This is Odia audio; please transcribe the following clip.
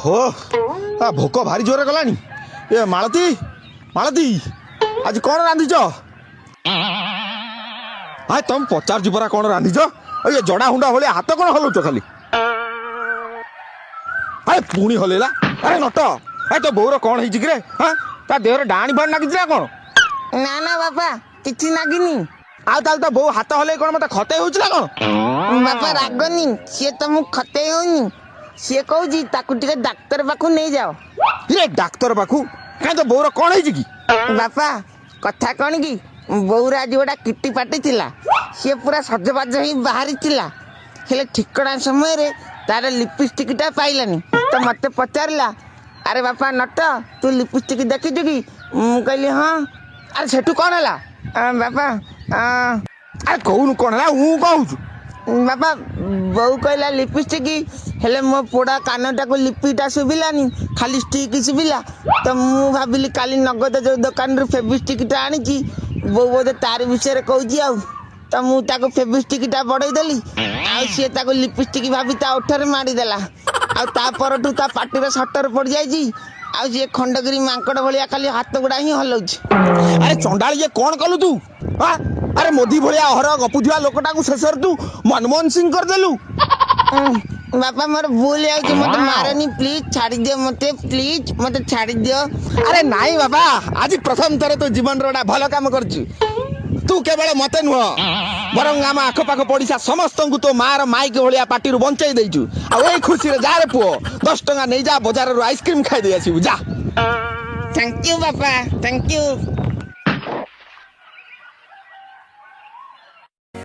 ଓହୋ ଭୋକ ଭାରି ଜୋରେ ଗଲାଣି। ଏ ମାଳତୀ ମାଳତୀ ଆଜି କ'ଣ ରାନ୍ଧିଛ? ତମେ ପଚାରୁଛି ପରା କ'ଣ ରାନ୍ଧିଛ? ଏ ଜଡ଼ା ହୁଣ୍ଡା ଭଳିଆ ହାତ କ'ଣ ହଲଉଛ ଖାଲି? ପୁଣି ହଲେଇଲା। ଆରେ ନଟ ତୋ ବୋଉର କ'ଣ ହେଇଛି କିରେ? ତା ଦେହରେ ଡାହାଣୀ ଫାଣି ଲାଗିଛି ନା କ'ଣ? ନା ନା ବାପା କିଛି ଲାଗିନି। ଆଉ ତାହେଲେ ତା ବୋଉ ହାତ ହଲେଇ କ'ଣ ମତେ ଖତେଇ ହଉଛି ନା କ'ଣ? ବାପା ରାଗନି, ସିଏ ତମକୁ ଖତେଇ ହଉନି। ସିଏ କହୁଛି ତାକୁ ଟିକେ ଡାକ୍ତର ପାଖକୁ ନେଇଯାଅ। ଇରେ ଡାକ୍ତର ପାଖକୁ? କାହିଁ ତୋ ବୋଉର କ'ଣ ହେଇଛି କି? ବାପା କଥା କ'ଣ କି, ବୋଉର ଆଜି ଗୋଟେ କିଟି ପାଟି ଥିଲା। ସିଏ ପୁରା ସଜବାଜ ହେଇ ବାହାରିଥିଲା, ହେଲେ ଠିକଣା ସମୟରେ ତାର ଲିପଷ୍ଟିକଟା ପାଇଲାନି। ତ ମତେ ପଚାରିଲା, ଆରେ ବାପା ନଟ ତୁ ଲିପଷ୍ଟିକ ଦେଖିଛୁ କି? ମୁଁ କହିଲି ହଁ। ଆରେ ସେଠୁ କ'ଣ ହେଲା? ବାପା ଆରେ କହୁନୁ କ'ଣ ହେଲା? ମୁଁ କହୁଛୁ ବାପା ବୋଉ କହିଲା ଲିପଷ୍ଟିକ, ହେଲେ ମୋ ପୋଡ଼ା କାନଟାକୁ ଲିପିଟା ଶୁଭିଲାନି, ଖାଲି ଷ୍ଟିକ୍ ଶୁଭିଲା। ତ ମୁଁ ଭାବିଲି କାଲି ନଗଦ ଯୋଉ ଦୋକାନରୁ ଫେଭିଷ୍ଟିକଟା ଆଣିଛି ବୋଉ ବୋଧେ ତାରି ବିଷୟରେ କହୁଛି। ଆଉ ତ ମୁଁ ତାକୁ ଫେଭିଷ୍ଟିକଟା ବଢ଼େଇ ଦେଲି, ଆଉ ସିଏ ତାକୁ ଲିପଷ୍ଟିକ ଭାବି ତା ଓଠରେ ମାରିଦେଲା। ଆଉ ତା ପରଠୁ ତା ପାଟିରେ ସଟର ପଡ଼ିଯାଇଛି। ଆଉ ସିଏ ଖଣ୍ଡଗିରି ମାଙ୍କଡ଼ ଭଳିଆ ଖାଲି ହାତ ଗୁଡ଼ା ହିଁ ହଲଉଛି। ଆରେ ଚଣ୍ଡାଳି ଇଏ କ'ଣ କଲୁ ତୁ? ଆରେ ମୋଦି ଭଳିଆ ଅହର ଗପୁଥିବା ଲୋକଟାକୁ ଶେଷରେ ତୁ ମନମୋହନ ସିଂ କରିଦେଲୁ। ବାପା ମୋର ଭୁଲ ହେଇଯାଉଛି, ମତେ ମାରନି ପ୍ଲିଜ, ଛାଡ଼ିଦିଅ ମତେ, ପ୍ଲିଜ ମତେ ଛାଡ଼ିଦିଅ। ଆରେ ନାଇଁ ବାବା, ଆଜି ପ୍ରଥମ ଥର ତୋ ଜୀବନର ଗୋଟେ ଭଲ କାମ କରିଛୁ। ତୁ କେବଳ ମତେ ନୁହଁ ବରଂ ଆମ ଆଖପାଖ ପଡ଼ିଶା ସମସ୍ତଙ୍କୁ ତୋ ମାର ମାଇକ ଭଳିଆ ପାଟିରୁ ବଞ୍ଚେଇ ଦେଇଛୁ। ଆଉ ଏଇ ଖୁସିରେ ଯାରେ ପୁଅ 10 ଟଙ୍କା ନେଇଯା, ବଜାରରୁ ଆଇସ୍କ୍ରିମ ଖାଇଦେଇ ଆସିବୁ ଯା। ଥ୍ୟାଙ୍କ ୟୁ ବାପା, ଥ୍ୟାଙ୍କ ୟୁ।